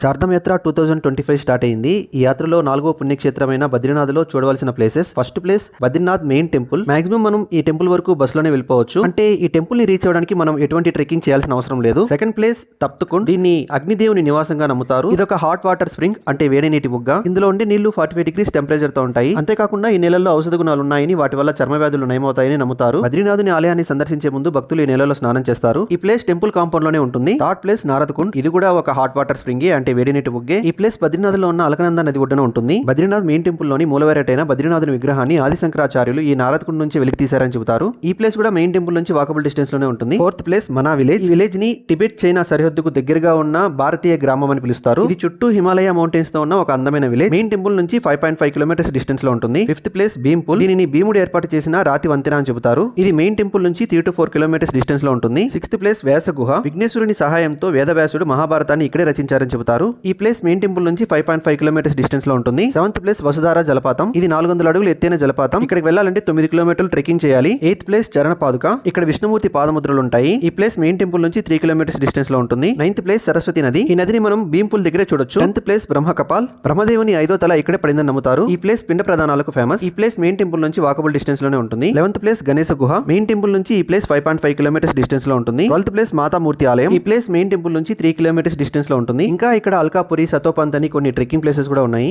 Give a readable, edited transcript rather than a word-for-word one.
చార్ధామ్ యాత్ర 2025 స్టార్ట్ అయింది. ఈ యాత్రలో 4వ పుణ్యక్షేత్రమైన బద్రీనాథ్లో చూడవలసిన places. First place Badrinath main temple. Maximum మనం ఈ టెంపుల్ వరకు బస్సులోనే వెళ్ళిపోవచ్చు. అంటే ఈ టెంపుల్ ని రీచ్ అవ్వడానికి మనం ఎటువంటి ట్రెక్కింగ్ చేయాల్సిన అవసరం లేదు. Second place Taptkund. దీన్ని అగ్నిదేవుని నివాసంగా నమ్ముతారు. ఇదొక హాట్ వాటర్ స్ప్రింగ్, అంటే వేడి నీటి బుగ్గ. ఇందులో ఉండే నీళ్లు 45 డిగ్రీస్ టెంపరేచర్ తో ఉంటాయి. అంతేకాకుండా ఈ నెలల్లో ఔషధ గుణాలు ఉన్నాయని, వాటి వల్ల చర్మ వ్యాధులు నయమవుతాయని నమ్ముతారు. బద్రీనాథుని ఆలయాన్ని సందర్శించే ముందు భక్తులు ఈ నెలలో స్నానం చేస్తారు. ఈ ప్లేస్ టెంపుల్ కాంపౌండ్ లోనే ఉంటుంది. Third place Naradkund. ఇది కూడా ఒక హాట్ వాటర్ స్ప్రింగ్, అంటే వేడి నీటి బుగ్గే. ఈ ప్లేస్ బద్రీనాథ్ లో ఉన్న అలకనంద నది ఒడ్డున ఉంటుంది. బద్రీనాథ్ మెయిన్ టెంపుల్ లోని మూలవేరేటైన బద్రీనాథుని విగ్రహాన్ని ఆది శంకరాచార్యులు ఈ నారదకుండ్ నుంచి వెలికి తీశారని చెబుతారు. ఈ ప్లేస్ కూడా మెయిన్ టెంపుల్ నుంచి వాకబుల్ డిస్టెన్స్ లోనే ఉంటుంది. ఫోర్త్ ప్లేస్ మనా విలేజ్. ఈ విలేజ్ ని టిబెట్ చైనా సరిహద్దుకు దగ్గరగా ఉన్న భారతీయ గ్రామం అని పిలుస్తారు. ఇది చుట్టూ హిమాలయ మౌంటైన్స్ తో ఉన్న ఒక అందమైన విలేజ్. మెయిన్ టెంపుల్ నుంచి 5.5 కిలోమీటర్స్ డిస్టెన్స్ లో ఉంటుంది. Fifth place Bhimpul. దీనిని భీముడు ఏర్పాటు చేసిన రాతి వంతెన అని చెబుతారు. ఇది మెయిన్ టెంపుల్ నుంచి 3 to 4 కిలోమీటర్స్ డిస్టెన్స్ లో ఉంటుంది. సిక్స్త్ ప్లేస్ వ్యాస గుహ. విఘ్నేశ్వరుని సహాయంతో వేదవ్యాసుడు మహాభారతాన్ని ఇక్కడే రచించారని చెబుతారు. ఈ ప్లేస్ మెయిన్ టెంపుల్ నుంచి 5.5 కిలోమీటర్స్ డిస్టెన్స్ లో ఉంటుంది. సెవెంత్ ప్లేస్ వసుధార జలపాతం. ఇది 400 అడుగులు ఎత్తైన జలపాతం. ఇక్కడికి వెళ్ళాలంటే 9 కిలోమీటర్లు ట్రెక్కింగ్ చేయాలి. ఎయిత్ ప్లేస్ చరణ పాదుక. ఇక్కడ విష్ణుమూర్తి పాదముద్రలు ఉంటాయి. ఈ ప్లేస్ మెయిన్ టెంపుల్ నుంచి 3 కిలోమీటర్స్ డిస్టెన్స్ లో ఉంటుంది. నైన్త్ ప్లేస్ సరస్వతి నది. ఈ నదిని మనం భీంపూల్ దగ్గరే చూడొచ్చు. 10th ప్లేస్ బ్రహ్మ కపాల్. బ్రహ్మదేవుని 5వ తల ఇక్కడే పడిందని నమ్ముతారు. ఈ ప్లేస్ పిండ ప్రదానాలకు ఫేమస్. ఈ ప్లేస్ మెయిన్ టెంపుల్ నుంచి వాకబుల్ డిస్టెన్స్ లోనే ఉంటుంది. 11th ప్లేస్ గణేశ గుహ. మెయిన్ టెంపుల్ నుంచి ఈ ప్లేస్ 5.5 కిలోమీటర్స్ డిస్టెన్స్ లో ఉంటుంది. 12th ప్లేస్ మాతామూర్తి ఆలయం. ఈ ప్లేస్ మెయిన్ టెంపుల్ నుంచి 3 కిలోమీటర్స్ డిస్టెన్స్ లో ఉంటుంది. ఇంకా ఇక్కడ అల్కాపురి, సతోపంత్ అని కొన్ని ట్రెక్కింగ్ ప్లేసెస్ కూడా ఉన్నాయి.